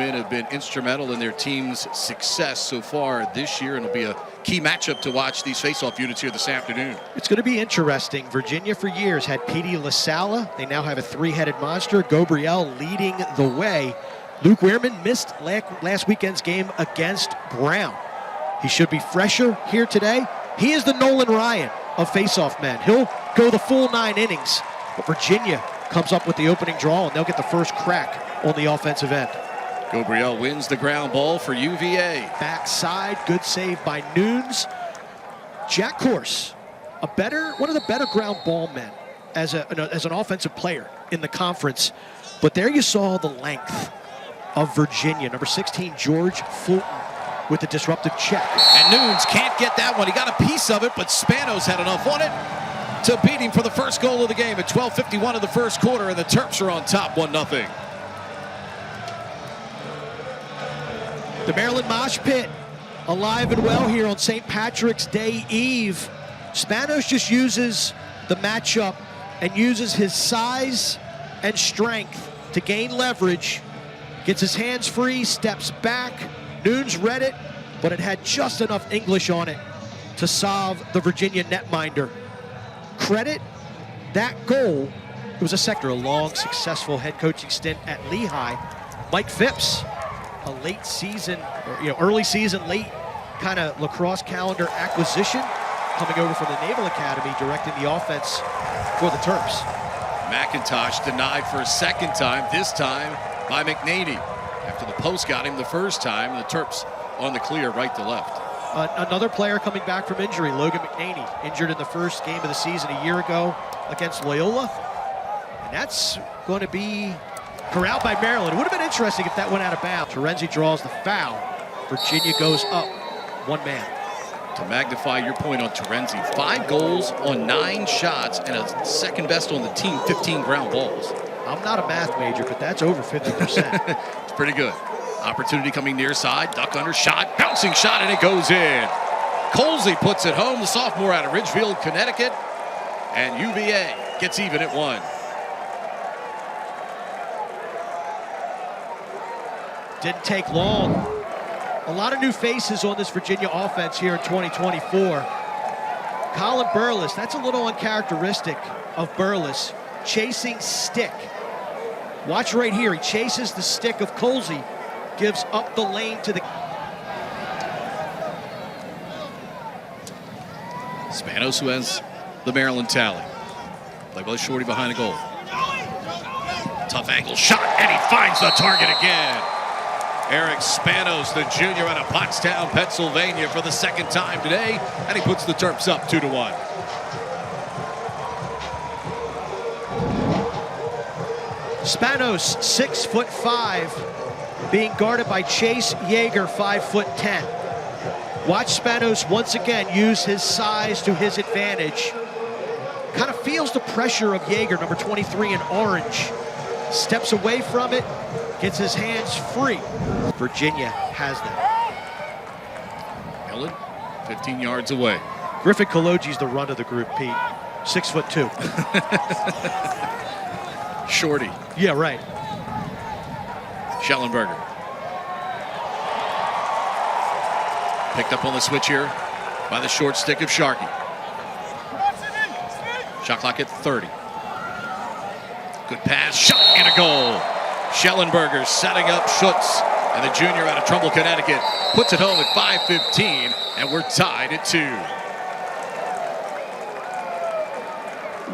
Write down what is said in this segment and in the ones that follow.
men have been instrumental in their team's success so far this year, and it'll be a key matchup to watch these face-off units here this afternoon. It's going to be interesting. Virginia for years had Petey LaSala. They now have a three-headed monster. Gabriel leading the way. Luke Weirman missed last weekend's game against Brown. He should be fresher here today. He is the Nolan Ryan of face-off men. He'll go the full 9 innings, but Virginia comes up with the opening draw, and they'll get the first crack on the offensive end. Gabriel wins the ground ball for UVA. Backside, good save by Nunes. Jack Corse, one of the better ground ball men as an offensive player in the conference. But there you saw the length of Virginia. Number 16, George Fulton, with the disruptive check. And Nunes can't get that one. He got a piece of it, but Spanos had enough on it to beat him for the first goal of the game at 12:51 of the first quarter, and the Terps are on top 1-0. The Maryland Mosh Pit alive and well here on St. Patrick's Day Eve. Spanos just uses the matchup and uses his size and strength to gain leverage. Gets his hands free, steps back. Nunes read it, but it had just enough English on it to solve the Virginia netminder. Credit that goal. It was a long, successful head coaching stint at Lehigh. Mike Phipps, a late season, or early season, late kind of lacrosse calendar acquisition, coming over from the Naval Academy, directing the offense for the Terps. McIntosh denied for a second time, this time by McNady. After the post got him the first time, the Terps on the clear right to left. Another player coming back from injury, Logan McNaney, injured in the first game of the season a year ago against Loyola. And that's going to be corralled by Maryland. It would have been interesting if that went out of bounds. Terenzi draws the foul. Virginia goes up 1 man. To magnify your point on Terenzi, 5 goals on 9 shots and a second best on the team, 15 ground balls. I'm not a math major, but that's over 50%. It's pretty good. Opportunity coming near side, duck under, shot, bouncing shot, and it goes in. Colsey puts it home, the sophomore out of Ridgefield, Connecticut, and UVA gets even at 1. Didn't take long. A lot of new faces on this Virginia offense here in 2024. Colin Burles, that's a little uncharacteristic of Burles, chasing stick. Watch right here, he chases the stick of Colsey, gives up the lane to the... Spanos, who has the Maryland tally. Play by Shorty behind the goal. Tough angle shot, and he finds the target again. Eric Spanos, the junior out of Pottstown, Pennsylvania, for the second time today, and he puts the Terps up 2-1. Spanos, 6'5", being guarded by Chase Yeager, 5'10". Watch Spanos once again use his size to his advantage. Kind of feels the pressure of Yeager, number 23 in orange. Steps away from it, gets his hands free. Virginia has them. Helen, 15 yards away. Griffin Kaloji's the run of the group, Pete. 6'2". Shorty. Yeah, right. Schellenberger. Picked up on the switch here by the short stick of Sharkey. Shot clock at 30. Good pass, shot, and a goal. Schellenberger setting up Schutz, and the junior out of Trumbull, Connecticut, puts it home at 5:15, and we're tied at 2.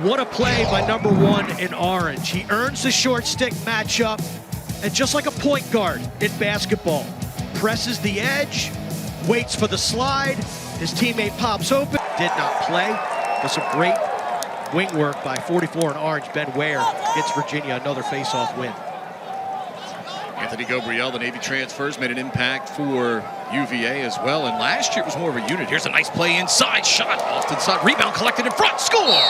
What a play by number 1 in orange. He earns the short stick matchup, and just like a point guard in basketball, presses the edge, waits for the slide, his teammate pops open, did not play, but some great wing work by 44 in orange, Ben Ware, gets Virginia another face-off win. Anthony Gabriel, the Navy transfers, made an impact for UVA as well, and last year it was more of a unit. Here's a nice play inside, shot off to the side, rebound collected in front, score!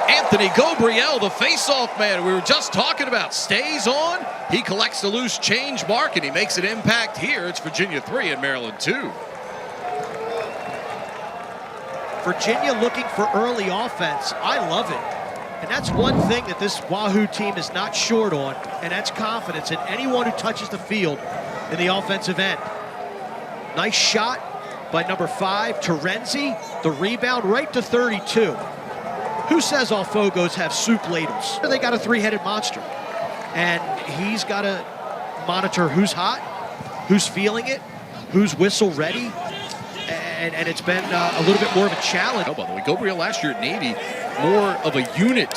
Anthony Gabriel, the face-off man we were just talking about, stays on. He collects the loose change mark, and he makes an impact here. It's Virginia 3 and Maryland 2. Virginia looking for early offense. I love it. And that's one thing that this Wahoo team is not short on, and that's confidence in anyone who touches the field in the offensive end. Nice shot by number 5, Terenzi. The rebound right to 32. Who says all Fogos have soup ladles? They got a three-headed monster. And he's got to monitor who's hot, who's feeling it, who's whistle ready. And it's been a little bit more of a challenge. Oh, by the way, Gabriel last year at Navy, more of a unit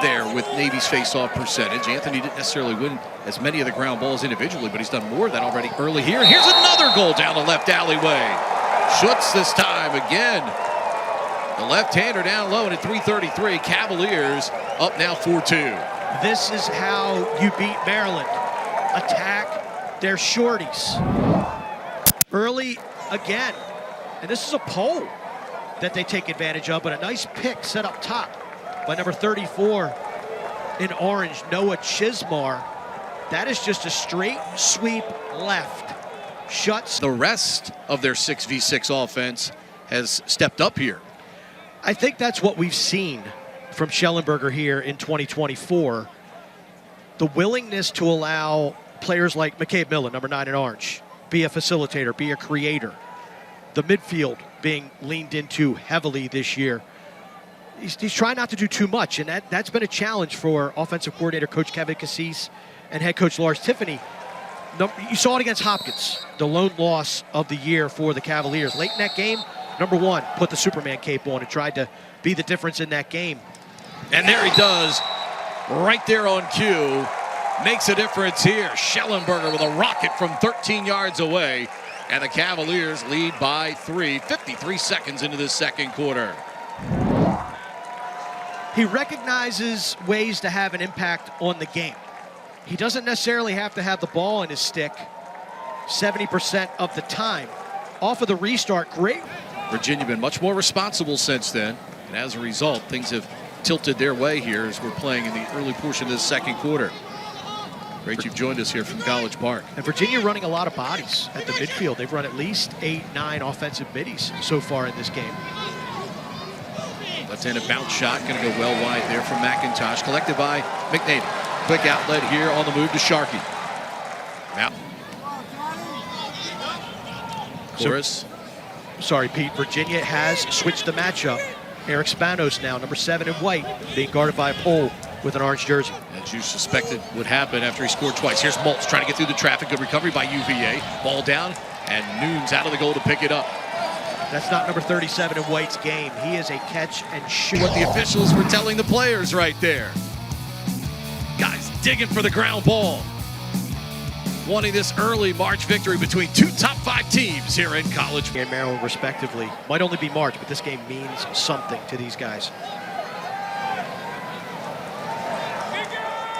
there with Navy's face-off percentage. Anthony didn't necessarily win as many of the ground balls individually, but he's done more of that already early here. Here's another goal down the left alleyway. Schutz this time again. The left-hander down low, and at 3:33, Cavaliers up now 4-2. This is how you beat Maryland. Attack their shorties. Early again. And this is a pole that they take advantage of, but a nice pick set up top by number 34 in orange, Noah Chismar. That is just a straight sweep left. Shuts. The rest of their 6v6 offense has stepped up here. I think that's what we've seen from Schellenberger here in 2024. The willingness to allow players like McCabe Miller, number 9 in orange, be a facilitator, be a creator. The midfield being leaned into heavily this year. He's trying not to do too much, and that's been a challenge for offensive coordinator Coach Kevin Cassis and head coach Lars Tiffany. You saw it against Hopkins, the lone loss of the year for the Cavaliers. Late in that game, number 1 put the Superman cape on and tried to be the difference in that game. And there he does, right there on cue. Makes a difference here. Schellenberger with a rocket from 13 yards away. And the Cavaliers lead by 3, 53 seconds into the second quarter. He recognizes ways to have an impact on the game. He doesn't necessarily have to have the ball in his stick 70% of the time. Off of the restart, great. Virginia been much more responsible since then. And as a result, things have tilted their way here as we're playing in the early portion of this second quarter. Great you've joined us here from College Park. And Virginia running a lot of bodies at the midfield. They've run at least 8, 9 offensive middies so far in this game. Left-handed bounce shot, going to go well wide there from McIntosh. Collected by McNady. Quick outlet here on the move to Sharkey. Now. Chorus. Sorry, Pete. Virginia has switched the matchup. Eric Spanos now, number 7 in white, being guarded by a pole with an orange jersey. As you suspected would happen after he scored twice. Here's Maltz trying to get through the traffic. Good recovery by UVA. Ball down, and Nunes out of the goal to pick it up. That's not number 37 in white's game. He is a catch and shoot. What the officials were telling the players right there. Guys digging for the ground ball. Wanting this early March victory between 2 top 5 teams here in college. And Maryland, respectively. Might only be March, but this game means something to these guys.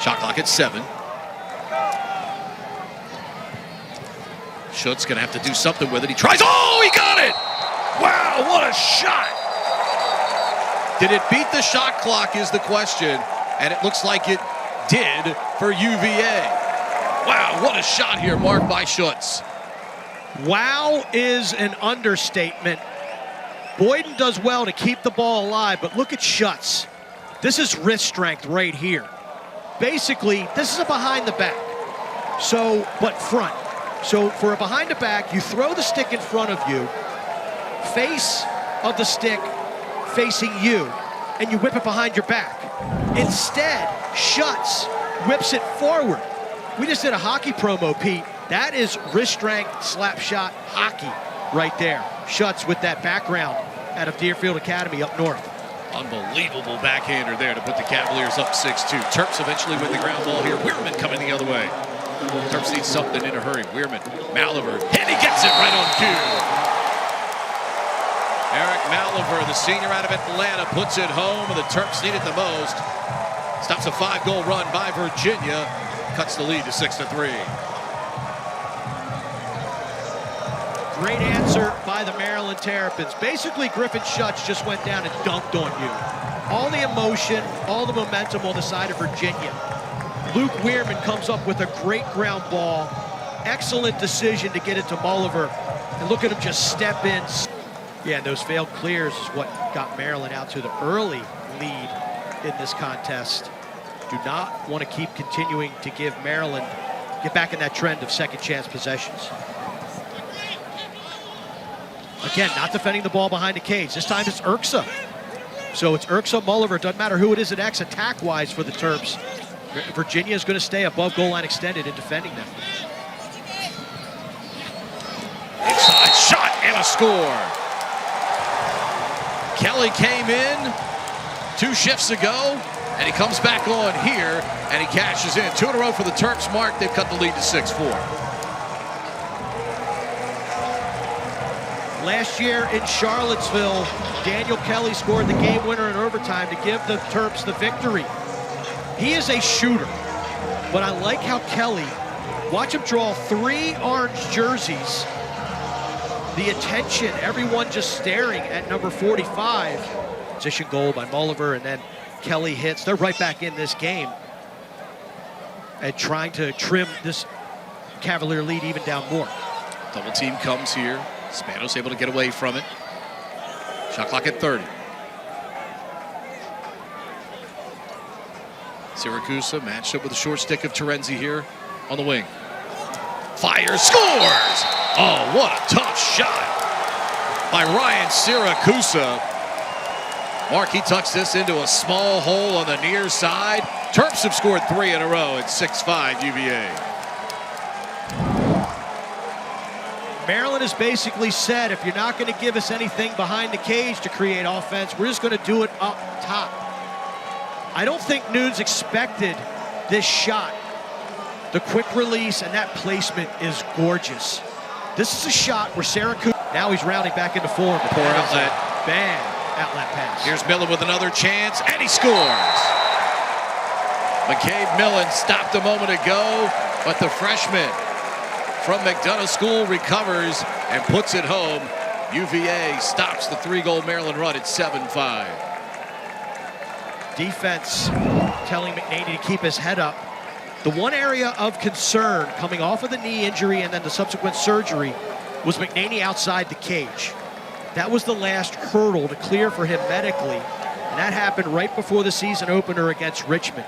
Shot clock at 7. Schutz going to have to do something with it. He tries. Oh, he got it! Wow, what a shot! Did it beat the shot clock is the question, and it looks like it did for UVA. Wow, what a shot here, marked by Schutz. Wow is an understatement. Boyden does well to keep the ball alive, but look at Schutz. This is wrist strength right here. Basically, this is a behind the back, but front. So for a behind the back, you throw the stick in front of you, face of the stick facing you, and you whip it behind your back. Instead, Schutz whips it forward. We just did a hockey promo, Pete. That is wrist strength slap shot hockey right there. Schutz with that background out of Deerfield Academy up north. Unbelievable backhander there to put the Cavaliers up 6-2. Terps eventually win the ground ball here. Weirman coming the other way. Terps need something in a hurry. Weirman, Maliver, and he gets it right on cue. Eric Maliver, the senior out of Atlanta, puts it home, and the Terps need it the most. Stops a 5-goal run by Virginia. Cuts the lead to 6-3. Great answer by the Maryland Terrapins. Basically, Griffin Schutz just went down and dunked on you. All the emotion, all the momentum on the side of Virginia. Luke Weirman comes up with a great ground ball. Excellent decision to get it to Mulliver. And look at him just step in. Yeah, and those failed clears is what got Maryland out to the early lead in this contest. Do not want to keep continuing to give Maryland, get back in that trend of second chance possessions. Again, not defending the ball behind the cage. This time it's Urksa. So it's Urksa, Mulliver. It doesn't matter who it is at X attack-wise for the Terps. Virginia is going to stay above goal line extended in defending them. Inside shot and a score. Kelly came in 2 shifts ago, and he comes back on here, and he cashes in. 2 in a row for the Terps, Mark. They've cut the lead to 6-4. Last year in Charlottesville, Daniel Kelly scored the game winner in overtime to give the Terps the victory. He is a shooter, but I like how Kelly, watch him draw 3 orange jerseys. The attention, everyone just staring at number 45. Position goal by Mulliver, and then Kelly hits. They're right back in this game and trying to trim this Cavalier lead even down more. Double team comes here. Spanos able to get away from it. Shot clock at 30. Syracuse matched up with the short stick of Terenzi here on the wing. Fires, scores! Oh, what a tough shot by Ryan Syracuse. Mark, he tucks this into a small hole on the near side. Terps have scored 3 in a row at 6-5 UVA. Maryland has basically said, if you're not going to give us anything behind the cage to create offense, we're just going to do it up top. I don't think Nunes expected this shot. The quick release and that placement is gorgeous. This is a shot where Syracuse, now he's rounding back into form. Poor outlet. Bad outlet pass. Here's Millen with another chance, and he scores. McCabe Millen stopped a moment ago, but the freshman from McDonough School recovers and puts it home. UVA stops the 3-goal Maryland run at 7-5. Defense telling McNaney to keep his head up. The one area of concern coming off of the knee injury and then the subsequent surgery was McNaney outside the cage. That was the last hurdle to clear for him medically, and that happened right before the season opener against Richmond.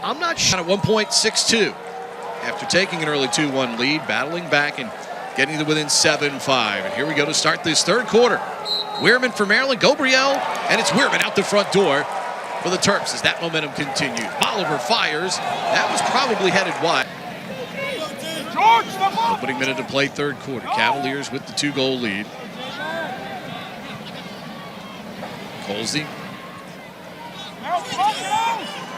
I'm not sure. At 1.62 after taking an early 2-1 lead, battling back and getting to within 7-5. And here we go to start this third quarter. Weirman for Maryland, Gabriel, and it's Weirman out the front door for the Terps as that momentum continues. Oliver fires. That was probably headed wide. Opening minute to play third quarter. Cavaliers with the 2-goal lead. Colsey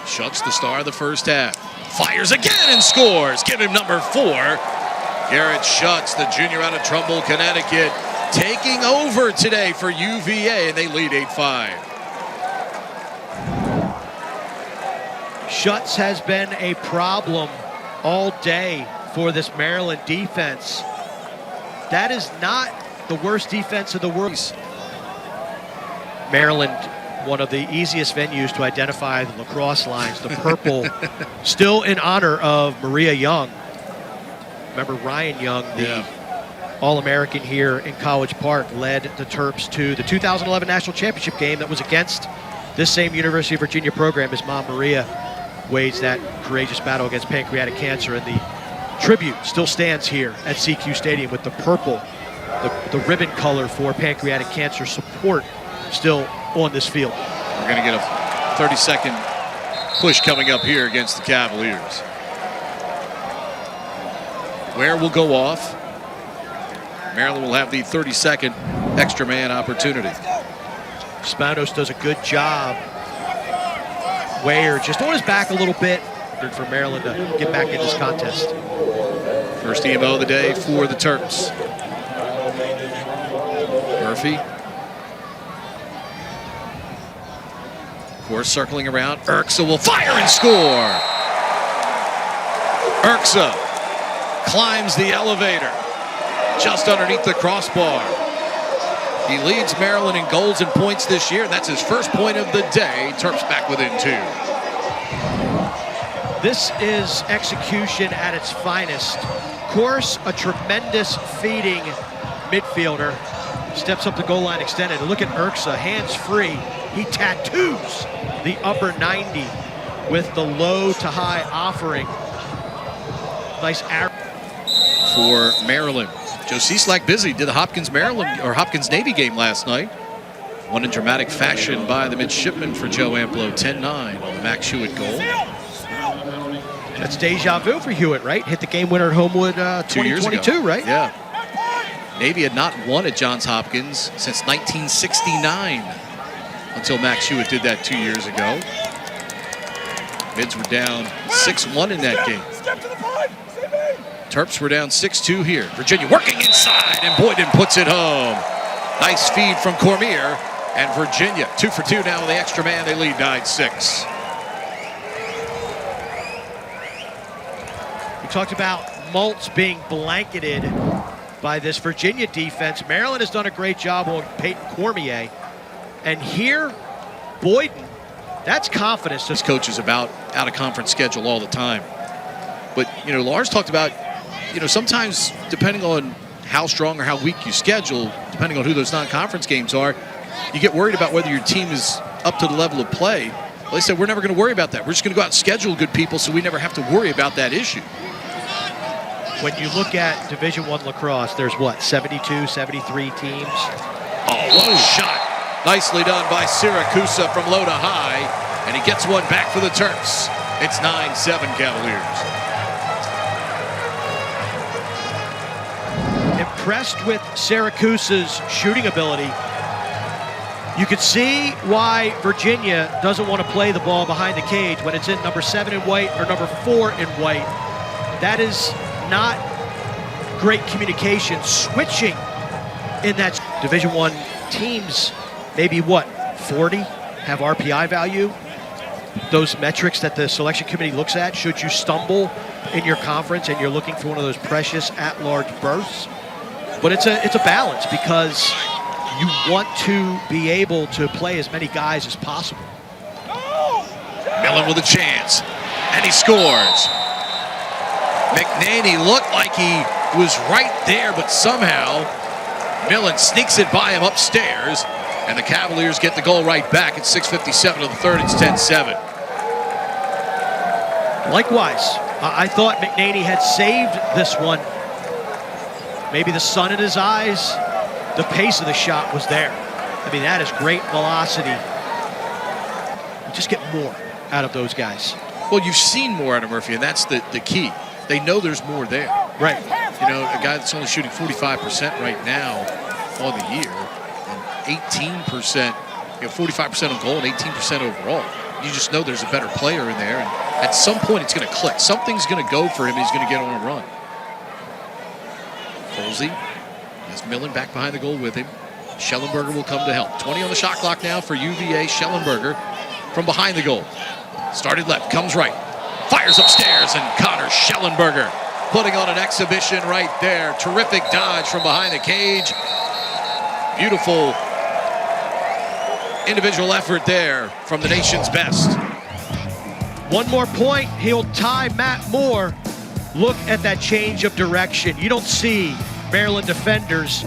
shuts the star of the first half. Fires again and scores. Give him number 4. Garrett Schutz, the junior out of Trumbull, Connecticut, taking over today for UVA, and they lead 8-5. Schutz has been a problem all day for this Maryland defense. That is not the worst defense in the world. Maryland, one of the easiest venues to identify the lacrosse lines. The purple, still in honor of Maria Young. Remember Ryan Young, the All-American here in College Park, led the Terps to the 2011 National Championship game that was against this same University of Virginia program. His mom, Maria, waged that courageous battle against pancreatic cancer, and the tribute still stands here at CQ Stadium with the purple, the ribbon color for pancreatic cancer support still on this field. We're going to get a 30-second push coming up here against the Cavaliers. Ware will go off. Maryland will have the 30-second extra man opportunity. Spanos does a good job. Ware just on his back a little bit for Maryland to get back in this contest. First EMO of the day for the Terps. Murphy. Of course, circling around. Urksa will fire and score. Urksa climbs the elevator just underneath the crossbar. He leads Maryland in goals and points this year, and that's his first point of the day. Terps back within 2. This is execution at its finest. Of course, a tremendous feeding midfielder steps up the goal line extended. Look at Urksa, hands free, He tattoos the upper 90 with the low to high offering. Nice arrow. For Maryland, Joe Cieslak busy. Did the Hopkins-Navy game last night. Won in dramatic fashion by the midshipman for Joe Amplo, 10-9 on the Max Hewitt goal. That's deja vu for Hewitt, right? Hit the game winner at Homewood 2022, right? Yeah. Navy had not won at Johns Hopkins since 1969 until Max Hewitt did that 2 years ago. Mids were down 6-1 in that game. Terps were down 6-2 here. Virginia working inside, and Boyden puts it home. Nice feed from Cormier, and Virginia 2 for 2 now with the extra man. They lead 9-6. We talked about Maltz being blanketed by this Virginia defense. Maryland has done a great job on Peyton Cormier. And here, Boyden, that's confidence. This coach is about out-of-conference schedule all the time. But, you know, Lars talked about, you know, sometimes depending on how strong or how weak you schedule, depending on who those non-conference games are, you get worried about whether your team is up to the level of play. Well, they said, we're never going to worry about that. We're just going to go out and schedule good people so we never have to worry about that issue. When you look at Division I lacrosse, there's what, 72, 73 teams? Oh, what a shot. Nicely done by Siracusa from low to high, and he gets one back for the Terps. It's 9-7 Cavaliers. Impressed with Siracusa's shooting ability. You could see why Virginia doesn't want to play the ball behind the cage when it's in number 7 in white or number 4 in white. That is not great communication. Switching in that Division I teams, maybe what, 40 have RPI value? Those metrics that the selection committee looks at should you stumble in your conference and you're looking for one of those precious at-large berths. But it's a balance because you want to be able to play as many guys as possible. Millen with a chance, and he scores. McNaney looked like he was right there, but somehow Millen sneaks it by him upstairs, and the Cavaliers get the goal right back at 6:57 of the third. It's 10-7. Likewise, I thought McNaney had saved this one. Maybe the sun in his eyes, the pace of the shot was there. I mean, that is great velocity. You just get more out of those guys. Well, you've seen more out of Murphy, and that's the key. They know there's more there. Right. You know, a guy that's only shooting 45% right now on the year, and 18%, 45% on goal and 18% overall. You just know there's a better player in there, and at some point it's going to click. Something's going to go for him. He's going to get on a run. Colsey has Millen back behind the goal with him. Schellenberger will come to help. 20 on the shot clock now for UVA. Schellenberger from behind the goal. Started left, comes right. Fires upstairs, and Connor Schellenberger putting on an exhibition right there. Terrific dodge from behind the cage. Beautiful individual effort there from the nation's best. One more point, he'll tie Matt Moore. Look at that change of direction. You don't see Maryland defenders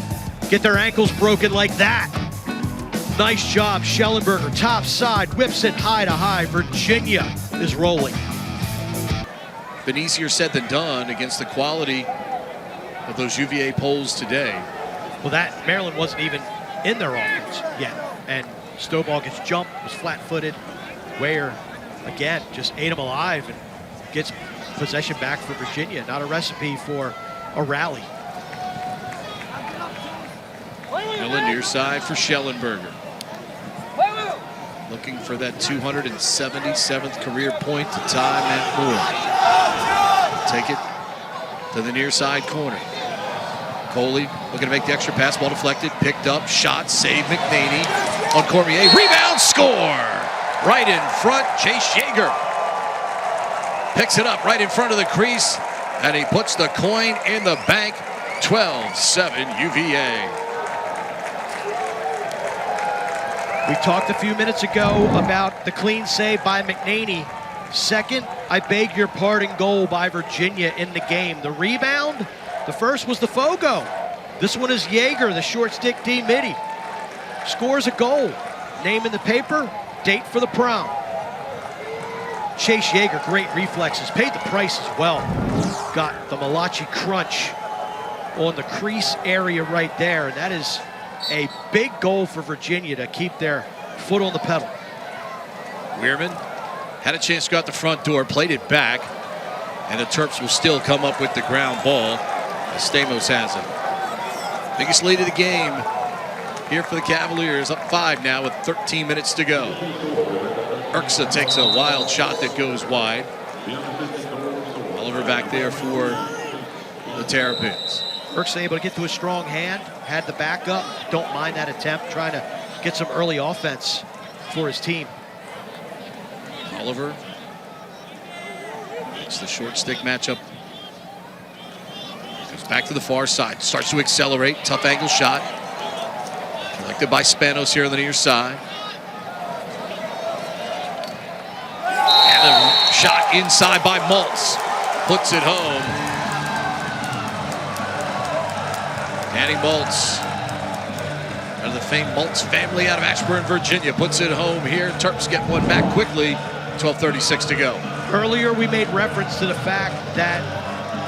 get their ankles broken like that. Nice job, Schellenberger, top side, whips it high to high. Virginia is rolling. Been easier said than done against the quality of those UVA polls today. Well, that Maryland wasn't even in their offense yet. And Stovall gets jumped, was flat-footed. Ware, again, just ate him alive and gets possession back for Virginia. Not a recipe for a rally. Millen near side for Schellenberger. Looking for that 277th career point to tie Matt Moore. Take it to the near side corner. Coley looking to make the extra pass, ball deflected, picked up, shot, save McNaney on Cormier. Rebound, score! Right in front, Chase Yeager picks it up right in front of the crease, and he puts the coin in the bank. 12-7 UVA. We talked a few minutes ago about the clean save by McNaney. Second, I beg your pardon, goal by Virginia in the game. The rebound, the first was the Fogo. This one is Yeager, the short stick D midi. Scores a goal. Name in the paper, date for the prom. Chase Yeager, great reflexes, paid the price as well. Got the Malachi crunch on the crease area right there, and that is a big goal for Virginia to keep their foot on the pedal. Weirman had a chance to go out the front door, played it back, and the Terps will still come up with the ground ball as Stamos has it. Biggest lead of the game here for the Cavaliers, up 5 now with 13 minutes to go. Urksa takes a wild shot that goes wide. Oliver back there for the Terrapins. Urksa able to get to a strong hand, had the backup, don't mind that attempt, trying to get some early offense for his team. Oliver, it's the short stick matchup. Goes back to the far side, starts to accelerate, tough angle shot. Collected by Spanos here on the near side. And a shot inside by Maltz, puts it home. Danny Maltz, out of the famed Maltz family out of Ashburn, Virginia, puts it home here. Terps get one back quickly. 12:36 to go. Earlier we made reference to the fact that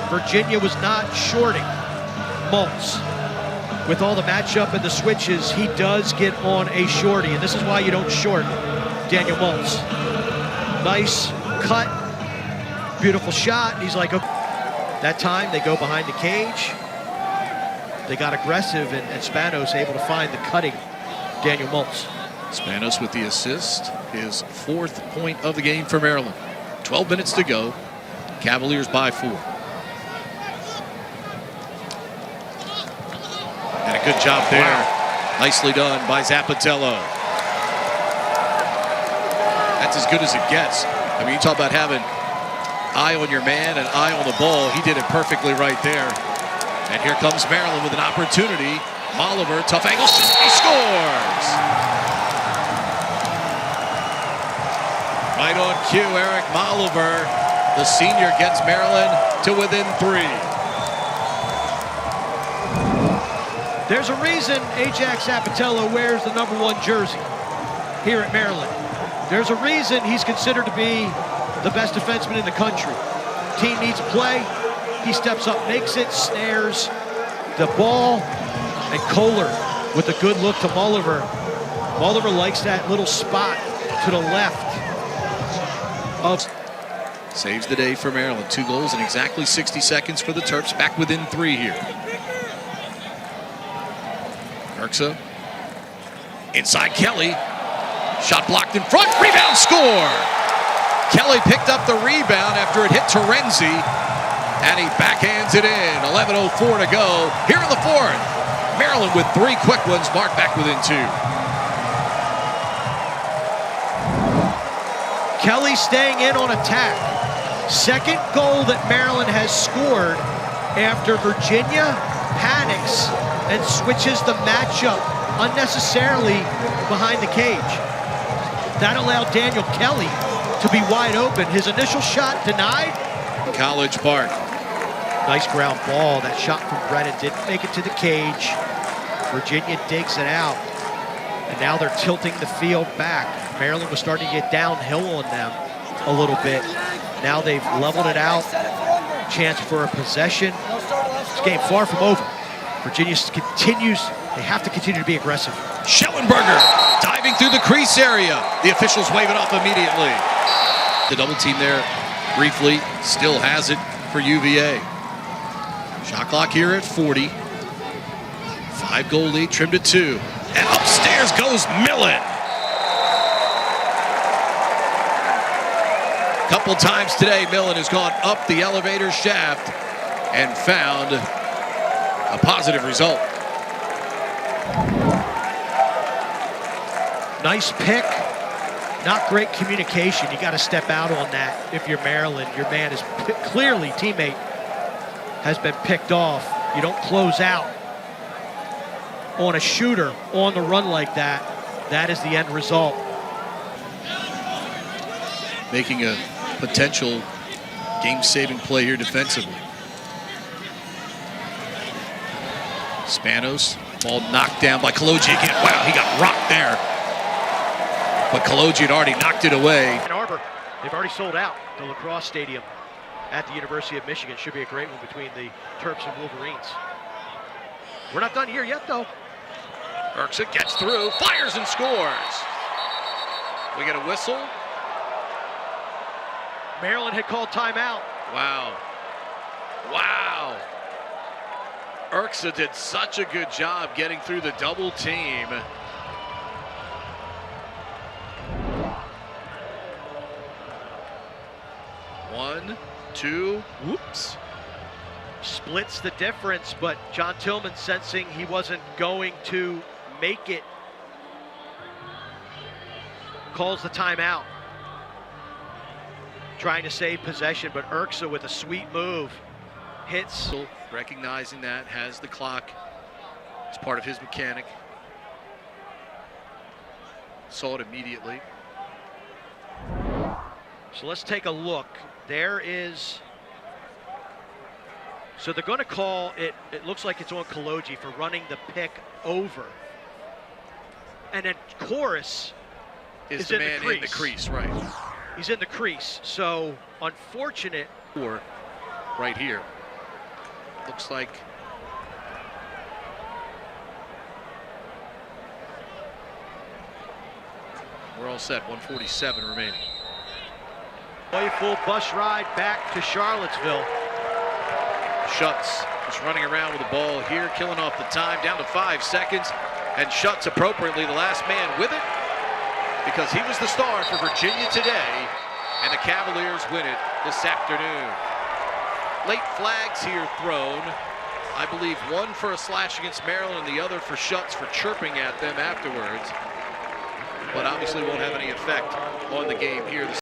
Virginia was not shorting Maltz. With all the matchup and the switches, he does get on a shorty, and this is why you don't short Daniel Maltz. Nice cut, beautiful shot. He's like, okay. That time they go behind the cage. They got aggressive, and Spanos able to find the cutting Daniel Maltz. Spanos with the assist, his 4th point of the game for Maryland. 12 minutes to go. Cavaliers by 4. And a good job there. Wow. Nicely done by Zappatello. That's as good as it gets. I mean, you talk about having eye on your man and eye on the ball. He did it perfectly right there. And here comes Maryland with an opportunity. Oliver, tough angle, he scores! Right on cue, Eric Molliver, the senior, gets Maryland to within 3. There's a reason Ajax Zappatello wears the #1 jersey here at Maryland. There's a reason he's considered to be the best defenseman in the country. Team needs a play. He steps up, makes it, snares the ball, and Kohler with a good look to Molliver. Molliver likes that little spot to the left. Saves the day for Maryland. 2 goals in exactly 60 seconds for the Terps, back within 3 here. Urksa inside Kelly. Shot blocked in front. Rebound, score! Kelly picked up the rebound after it hit Terenzi, and he backhands it in. 11:04 to go here in the 4th. Maryland with 3 quick ones, marked back within 2. Kelly staying in on attack. Second goal that Maryland has scored after Virginia panics and switches the matchup unnecessarily behind the cage. That allowed Daniel Kelly to be wide open. His initial shot denied. College Park. Nice ground ball. That shot from Brennan didn't make it to the cage. Virginia digs it out. And now they're tilting the field back. Maryland was starting to get downhill on them a little bit. Now they've leveled it out. Chance for a possession. This game far from over. Virginia continues, they have to continue to be aggressive. Schellenberger diving through the crease area. The officials wave it off immediately. The double team there briefly, still has it for UVA. Shot clock here at 40. 5-goal lead, trimmed to 2. And upstairs goes Millen. Couple times today, Millen has gone up the elevator shaft and found a positive result. Nice pick. Not great communication. You got to step out on that if you're Maryland. Your man is clearly, teammate has been picked off. You don't close out on a shooter on the run like that. That is the end result. Making a potential game-saving play here defensively. Spanos, ball knocked down by Kaloji again. Wow, he got rocked there. But Kaloji had already knocked it away. Ann Arbor, they've already sold out the Lacrosse Stadium at the University of Michigan. Should be a great one between the Terps and Wolverines. We're not done here yet, though. Urksa gets through, fires and scores. We get a whistle. Maryland had called timeout. Wow. Wow. Urksa did such a good job getting through the double team. One, two, whoops. Splits the difference, but John Tillman sensing he wasn't going to make it, calls the timeout. Trying to save possession, but Urksa with a sweet move hits. Recognizing that, has the clock as part of his mechanic. Saw it immediately. So let's take a look. There is, so they're going to call it, it looks like it's on Kaloji for running the pick over. And then Chorus is the in man the crease. in the crease, right. He's in the crease, so unfortunate. Or right here. Looks like we're all set, 147 remaining. A full bus ride back to Charlottesville. Schutz just running around with the ball here, killing off the time, down to 5 seconds. And Schutz appropriately the last man with it because he was the star for Virginia today. And the Cavaliers win it this afternoon. Late flags here thrown. I believe one for a slash against Maryland and the other for Schutz for chirping at them afterwards. But obviously won't have any effect on the game here.